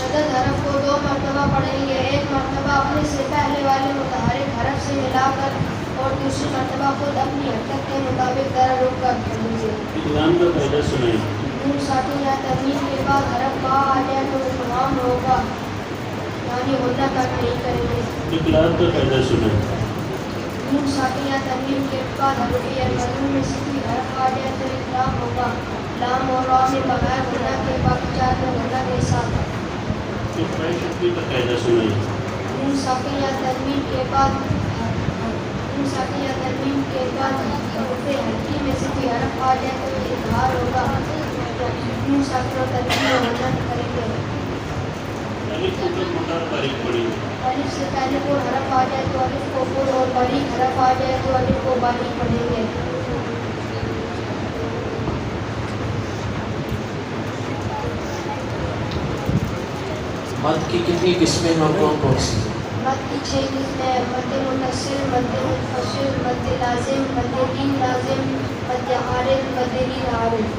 شدد حرف کو 2 مرتبہ پڑھیں گے، ایک مرتبہ اپنے سے پہلے والے متحرک حرف سے ملا کر اور دوسری مرتبہ خود اپنی حرکت کے مطابق ذرا رک کر پڑھیں گے۔ ادغام کا قاعدہ سنائیں۔ نون ساکن یا تنوین کے بعد حرف با آ جائے تو ادغام ہوگا، یعنی غنہ تک نہیں کریں گے۔ اقلاب کا قاعدہ سنائیں۔ نون ساکن یا تنوین کے بعد حروف یا مضمون میں سے کوئی حرف آ جائے تو اقلاب ہوگا، لام اور را میں بغیر غنہ کے، باقی 4 میں غنہ کے ساتھ۔ اخفاء شفوی کا قاعدہ سنائیں۔ نون ساکن یا تنوین کے بعد حروف حلقی میں سے کوئی حرف آ جائے تو اظہار ہوگا، نون ساکن اور تنوین میں غنہ کریں گے۔ الف کو کب موٹا باریک پڑھیں گے؟ الف سے پہلے کوئی حرف آ جائے تو الف کو پر اور باریک حرف آ جائے تو الف کو باریک پڑھیں گے۔ مد کی کتنی قسمیں اور کون کون سی؟ مد کی 6 قسمیں: مد متصل، مد منفصل، مد لازم، مد دین لازم، مد عارض، مد دین عارض۔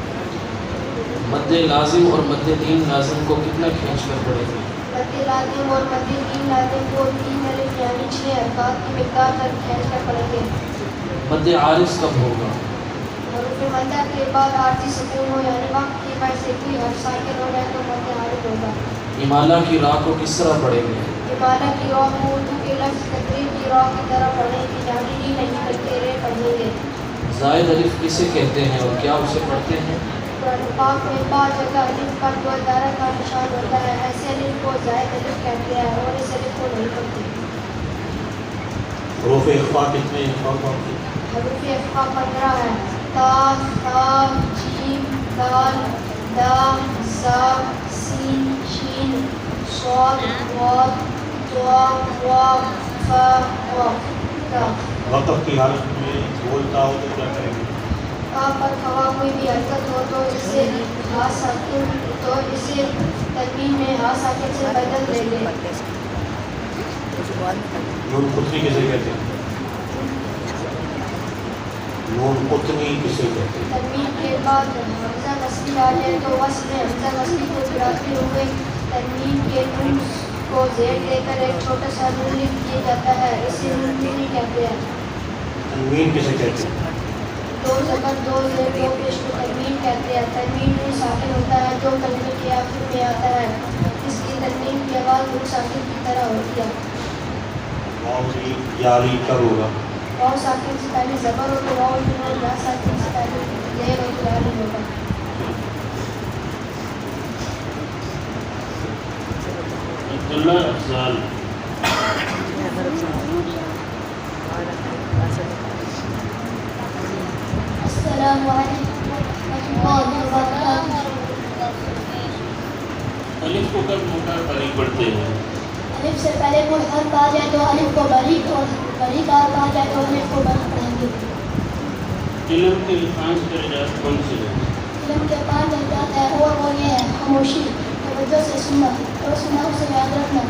مد لازم اور مد دین لازم کو کتنا کھینچ کر پڑھیں گے؟ مد لازم اور مد دین لازم کو 3 الف یعنی 6 حرکات کی مقدار تک کھینچ کر پڑھیں گے۔ مد عارض کب ہوگا؟ حروف مدہ کے بعد عارضی سکون ہو، یعنی وقت کی وجہ سے کوئی حرف ساکن ہو جائے تو مد عارض ہوگا۔ امالہ کی راہ کو کس طرح پڑھیں گے؟ امالہ کی راہ کو اردو کے لفظ تقریب کی راہ کی طرح پڑھیں گے، یعنی ری نہیں بلکہ رے پڑھیں گے۔ زائد الف کسے کہتے ہیں اور کیا اسے پڑھتے ہیں؟ قرآن پاک میں بعض جگہ الف پر دوبارہ کا نشان ہوتا ہے، ایسے الف کو زائد الف کہتے ہیں اور اس الف کو نہیں پڑھتے۔ حروف اخفاء کتنے ہیں؟ حروف اخفاء 15 ہے: تا، ثا، جیم، دال، دال، زا، سین، شین، صاد، واو، واو، واو، فا، واو، تا۔ وقف کی حالت میں بولتا ہو تو کیا کریں گے؟ آپ پر خواہ کوئی بھی حرکت ہو تو اسے تنوین میں ہا ساکن سے بدل دیں گے۔ نون قطنی کسے کہتے ہیں؟ نون قطنی کسے کہتے ہیں؟ تنوین کے بعد حمزہ وصلی آ جائے تو وصل میں حمزہ وصلی کو گراتے ہوئے تنوین کے نون کو زیر دے کر ایک چھوٹا سا نون لکھ دیا جاتا ہے، اسے نون نونی کہتے ہیں۔ تنوین کسے کہتے ہیں؟ 2 زبر 2 زیر 2 پیش کو تنوین کہتے ہیں۔ تنوین نون ساکن ہوتا ہے جو کلمے کے آخر میں آتا ہے، اس کی تنوین کی آواز نون ساکن کی طرح ہوتی ہے۔ واؤ یاری کب ہوگا؟ واؤ ساکن سے پہلے زبر ہو تو واؤ اور یا ساکن سے پہلے زیر اور یاری ہوگا۔ عبداللہ افضال۔ السلام علیکم ورحمۃ اللہ وبرکاتہ۔ الف کو کب موٹا باریک پڑھتے ہیں؟ الف سے پہلے کوئی حرف آ جائے تو الف کو باریک اور باریک حرف آ جائے تو الف کو باریک پڑھیں گے۔ علم کے 5 درجات کون سے ہیں؟ علم کے 5 درجات ہیں اور وہ یہ ہے: خاموشی، توجہ سے سننا، جو سنا اسے یاد رکھنا،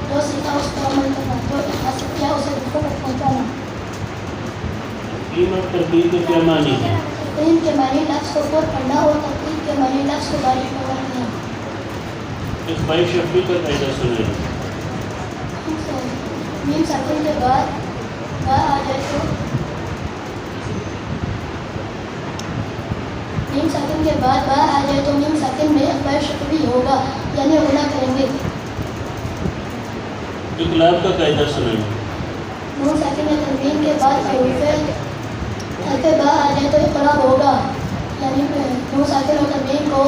جو سیکھا اس پر عمل کرنا، جو حاصل کیا اسے دوسروں تک پہنچانا۔ تین اور ترتیب کے کیا معنی ہیں؟ تین کے معنی لفظ کو پر پڑھنا اور ترتیب کے معنی لفظ کو باریک پڑھنا ہیں۔ اخفاء شفوی کا قاعدہ سنیں۔ میم ساکن کے بعد با آ جائے تو میم ساکن کے بعد با آ جائے تو میم ساکن میں اخفاء شفوی ہوگا، یعنی غنہ کریں گے۔ اقلاب کا قاعدہ سنیں۔ نون ساکن یا تنوین کے بعد حروف با آ جائے تو اقلاب ہوگا، یعنی نون ساکن اور تنوین کو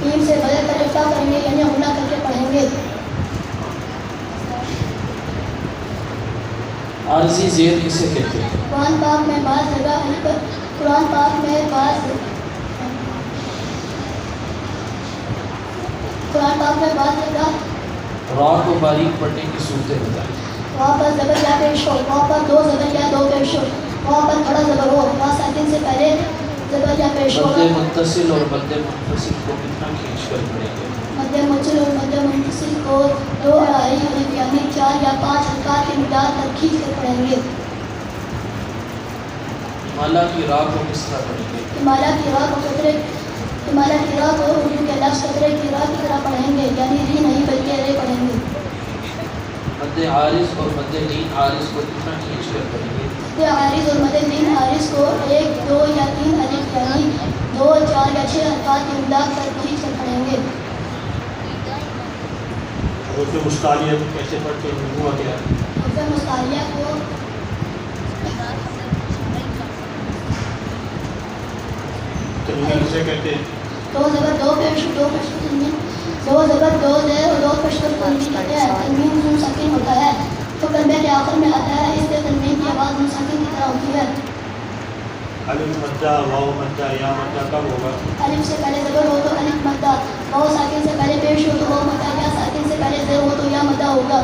میم سے بدل کر اقلاب کریں گے، یعنی غنہ کر کے پڑھیں گے۔ عارضی زیر کسے کہتے ہیں؟ قرآن پاک میں بعض جگہ قرآن پاک میں بعض جگہ راہ کو باریک پڑھنے کی صورتیں بتائیں۔ وہاں پر زبر یا پیش ہو، وہاں پر 2 زبر یا 2 پیش ہو، وہاں پر کھڑا زبر ہو، وہاں ساکن سے پہلے زبر یا پیش ہو۔ مد متصل اور مد منفصل کو کتنا کھینچ کر پڑھیں گے؟ مد متصل اور مد منفصل کو 2 اڑائی حرف یعنی 4 یا 5 حرکات کی مقدار تک کھینچ کر پڑھیں گے۔ امالہ کی راہ کو کس طرح پڑھیں گے؟ امالہ کی راہ کو اردو کے لفظ قطرے کی راہ کی طرح پڑھیں گے، یعنی ری نہیں بلکہ رے مد عارض اور مد لین عارض کو کتنا کھینچ کر پڑھیں گے؟ مد عارض اور مد لین عارض کو 1 2 یا 3 الف یعنی 2 4 یا 6 حرکات کی امداد کر کھینچ کر پڑھیں گے. حروف مستعلیہ کو کیسے پڑھتے ہیں؟ ہوا کیا ہے؟ حروف مستعلیہ کو تنوین سے کہتے ہیں. 2 زبر 2 پیش 2 پیش تنوین 2 زبر 2 زیر اور 2 پیش تنوین کہتے ہیں. تنوین نون ساکن ہوتا ہے تو کلمے کے آخر میں آتا ہے، اس لیے تنوین کی آواز نون ساکن کی طرح ہوتی ہے. الف مدہ، واو مدہ، یا مدہ کب ہوگا؟ الف سے پہلے زبر ہو تو الف مدہ، واو ساکن سے پہلے پیش ہو تو واو مدہ، یا ساکن سے پہلے زیر ہو تو یا مدہ ہوگا.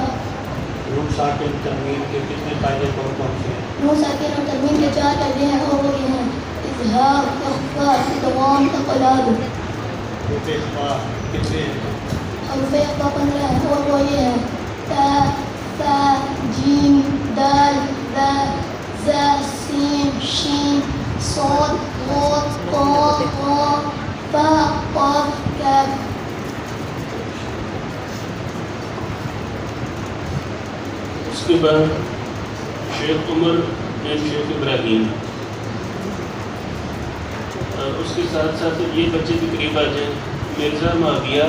نون ساکن تنوین کے کتنے قاعدے کون سے ہیں؟ نون ساکن اور تنوین کے 4 قاعدے ہیں اور وہ یہ ہیں: اظہار، اخفاء، ادغام، اقلاب. حروف اخفاء کتنے ہیں؟ حروف اخفاء 15 ہیں اور وہ یہ ہیں: تا، ثا، جیم، دال، با، زا، سین، شین، صاد، ضاد، قاف، قاف، فا، قاف، کاف. اس کے بعد شیخ عمر بن شیخ ابراہیم، اور اس کے ساتھ ساتھ یہ بچے بھی قریب آ جائیں: مرزا معاویہ،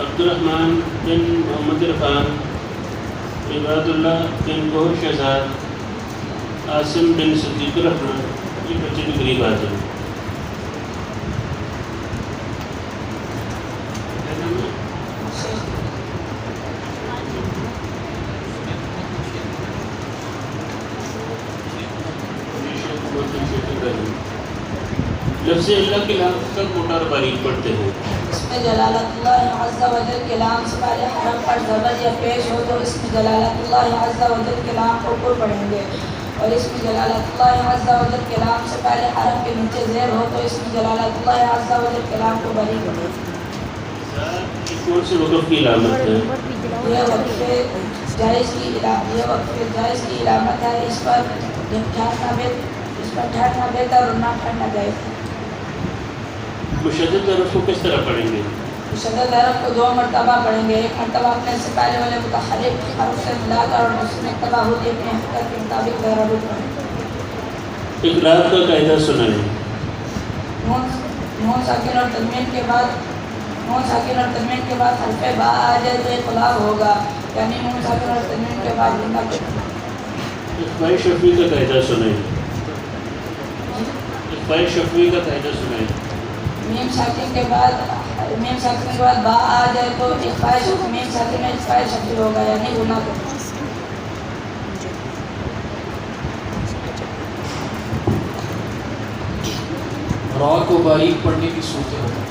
عبد الرحمن بن محمد عرفان، عباد اللہ بن گوہر شہزاد، عاصم بن صدیق الرحمن. یہ بچے بھی قریب آ جائیں. لفظ اللہ کے نام تک موٹا اور باریک پڑھتے ہیں. اس میں جلالت اللہ عز و جل کے نام سے پہلے حرف پر زبر یا پیش ہو تو اس میں جلالت اللہ عز و جل کے نام کو پر پڑھیں گے، اور اس میں جلالت اللہ عز و جل کے نام سے پہلے حرف کے نیچے زیر ہو تو اس میں جلالت اللہ عز و جل کے نام کو بری پڑھیں گے. یہ کون سے وقف کی علامت ہے؟ یہ وقفے جائز کی علامت ہے. اس پر ٹھہرنا بہتر اور نہ ٹھہرنا جائز ہے. مشدد حرف کو کس طرح پڑھیں گے؟ مشدد حرف کو 2 مرتبہ پڑھیں گے. ایک مرتبہ اپنے سے پہلے والے متحرک حرف سے ملا کر اور دوسری مرتبہ ہوتی اپنی حرکت کے مطابق غیر روپ پڑھیں گے. اقرار کا قاعدہ سنائیں. نون ساکن اور تنوین کے بعد حرف با آ جائے تو اقلاب ہوگا، یعنی نون ساکن اور تنوین کے بعد جملہ اخفاء شفوی کا قاعدہ سنائیں. اخفاء شفوی کا قاعدہ سنائیں. میم ساکن کے بعد با آ جائے تو اخفاء شفوی، میم ساکن میں اخفاء شفوی ہوگا، یعنی گناہ کرنا. را کو باریک پڑھنے کی صورتیں ہوتی ہیں.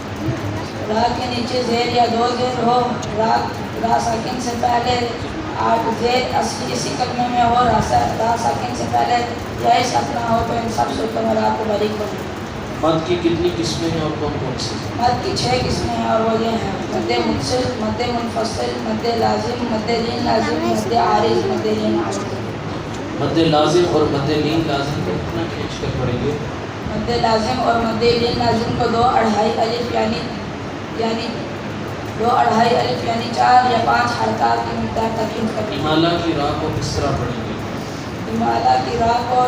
را کے نیچے زیر یا 2 زیر ہو، را ساکن سے پہلے 8 زیر اصلی اسی کلمے میں ہو، را ساکن سے پہلے یا اس اپنا ہو تو ان سب صورتوں میں را کو باریک پڑھیں. مد کی کتنی قسمیں ہیں اور کون کون سی؟ مد کی 6 قسمیں ہیں اور وہ یہ ہیں: مد متصل، مد منفصل، مد لازم، مد لین لازم، مد عارض، مد لین عارض. مد لازم اور مد لین لازم کو کتنا کھینچ کر پڑھیں گے؟ مد لازم اور مد لین لازم کو 2 اڑھائی الف یعنی 2 اڑھائی الف یعنی 4 یا 5 حرکات کی مقدار تک کھینچ کر. امالہ کی را کو کس طرح پڑھیں گے؟ امالہ کی را کو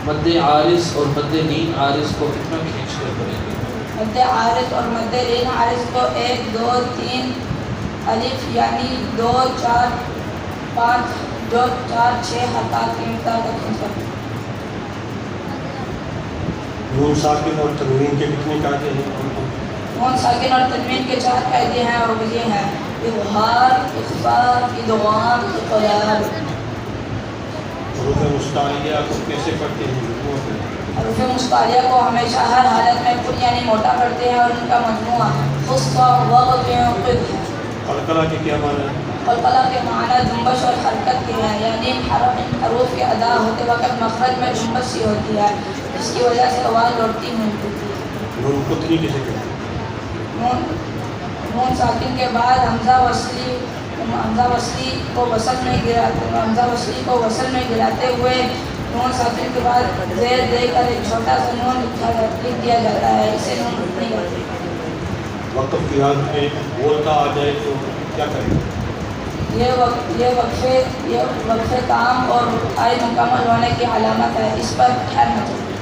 مد عارض اور مد لین عارض کو کتنا کھینچ کر پڑھیں گے؟ مد عارض اور مد لین عارض کو 1 2 3 الف یعنی 2 4 5 2 4 6 حرکات کی مقدار تک کھینچ کر. نون ساکن اور تنوین کے کتنے قاعدے ہیں؟ نون ساکن اور تنوین کے 4 قاعدے ہیں اور وہ یہ ہیں: اظہار، اخفاء، ادغام، اقلاب. حروف مستعلیہ کو کیسے پڑھتے ہیں؟ حروف مستعلیہ کو ہمیشہ ہر حالت میں پر یعنی موٹا پڑھتے ہیں اور ان کا مجموعہ خصفہ وقت ہے. قلقلہ کے کیا معنی ہے؟ قلقلہ کے معنی جنبش اور حرکت کے ہیں، یعنی حروف کے ادا ہوتے وقت مخرج میں جنبش سی ہوتی ہے، جس کی وجہ سے آواز لوٹتی ملتی ہے. نون قطری کسے کہتے ہیں؟ نون ساکن کے بعد حمزہ وصلی کو وصل میں گراتے ہوئے نون ساکن کے بعد زیر دے کر ایک چھوٹا سا نون لکھ دیا جاتا ہے، اسے نون قطری کہتے ہیں. وقف کی حالت میں بولتا آ جائے تو کیا کریں؟ یہ وقفے کام اور آئے مکمل ہونے کی علامت ہے، اس پر ٹھہرنا چاہیے۔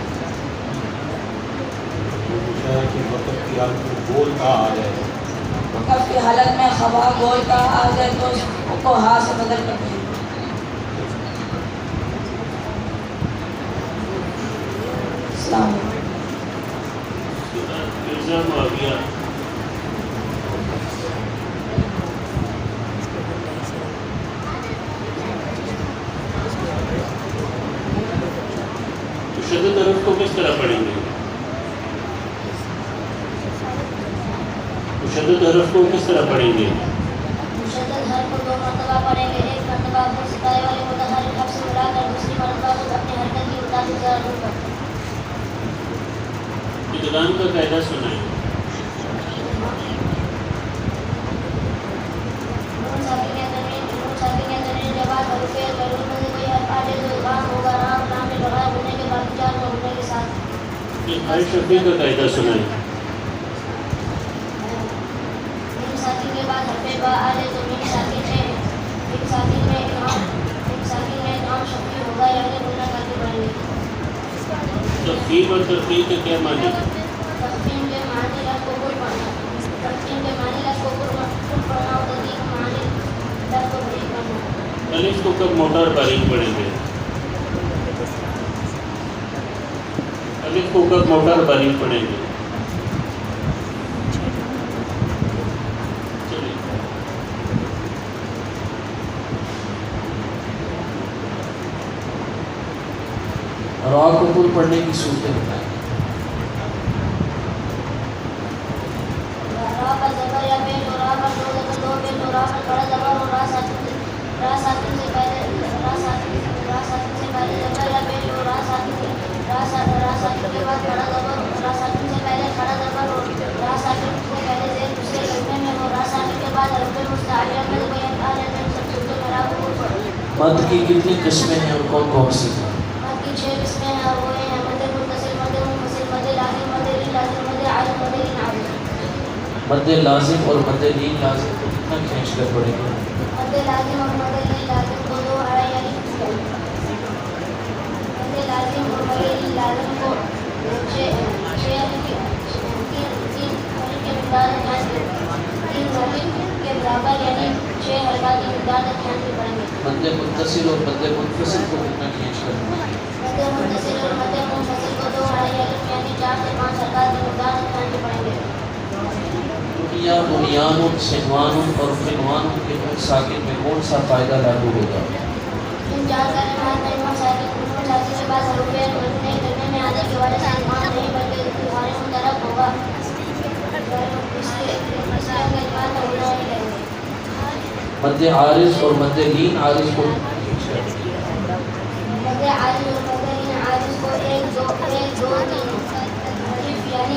پوچھا ہے کہ وقف کی حالت میں بولتا آ جائے، وقف کی حالت میں خبا بولتا آ جائے تو اس کو ہاں سے بدل کر دیں۔ السلام علیکم۔ مرزا معاویہ مشدد حرف کو کس طرح پڑھیں گے؟ مشدد حرف کو کس طرح پڑھیں گے؟ مشدد حرف کو 2 مرتبہ پڑھیں گے، ایک مرتبہ اپنے ستارے والے متحرک حرف سے ملا کر، دوسری مرتبہ خود اپنی حرکت کے مطابق ذرا روک کر۔ ادغام کا قاعدہ سنائیں۔ نون ساکن یا تنوین کے بعد حروف ضرور میں سے کوئی حرف آ جائے تو ادغام ہوگا، رام میں لغائب ہونے کے بعد 4 ہونے کے ساتھ۔ ہر شفیع کا قاعدہ سنائیں۔ میم ساکن کے بعد حرف با آ جائے تو میم ساکن میں ادغام شفیع ہوگا، یعنی گنہ کر کے پڑھیں گے۔ تخفیف اور ترقیق کے کیا معنی ہیں؟ تخفیف کے معنی لفظ کو کل پڑھنا، تخفیف کے معنی لفظ کو کل پڑھنا اور ترقیق کے معنی لفظ کو بریک کرنا۔ الف کو کب موٹا اور باریک پڑھیں گے؟ الف کو کب موٹا اور باریک پڑھیں گے؟ چلیے را کو کل پڑھنے کی صورتیں بتائیں۔ را پر زبر یا پیش اور را پر 2 زبر 2 پیش اور را پر بڑا زبر اور را ساکن سے پہلے زبر یا پیش اور را ساکن کے بعد بڑا زبر، را ساکن سے پہلے کھڑا زبر اور را ساکن سے پہلے زیر دوسرے کلمے میں اور را ساکن کے بعد حرف مستعلیہ میں کوئی حرف آ جائے تو سب صورتوں میں را کو کل پڑھیں۔ مد کی کتنی قسمیں ہیں اور کون کون سی ہیں؟ مد کی 6 قسمیں ہیں اور وہ ہیں مد متصل، مد منفصل، مد لازم، مد غیر لازم، مد عارض، مد غیر عارض۔ مد لازم اور مد غیر لازم کو کتنا کھینچ کر پڑھیں گے؟ مد لازم اور مد غیر لازم کو 2 اڑائی یعنی مد لازم اور مد غیر لازم کو 6 کے برابر یعنی 6 حرکات کی مقدار تک کھینچ کے پڑھیں گے۔ مد متصل اور مد منفصل کو کتنا کھینچ کر پڑھیں گے؟ مد متصل اور مد منفصل کو 2 اڑائی یعنی 4 سے 5 حرکات کی مقدار تک کھینچ کے پڑھیں گے۔ دنیا بنیان سنوان اور فنوان کے نون ساکن میں کون سا قاعدہ لاگو ہوگا؟ ان 4 کلمات میں نون ساکن کے بعد حروف مدنے کرنے میں آنے کی وجہ سے ادغام نہیں بلکہ دوبارہ مترک ہوگا، اس کے کلمات میں ہونا نہیں لگے گا۔ مد عارض اور مد لین عارض کو کھینچ کر مد عارض اور مد لین عارض کو 1 2 3 الف یعنی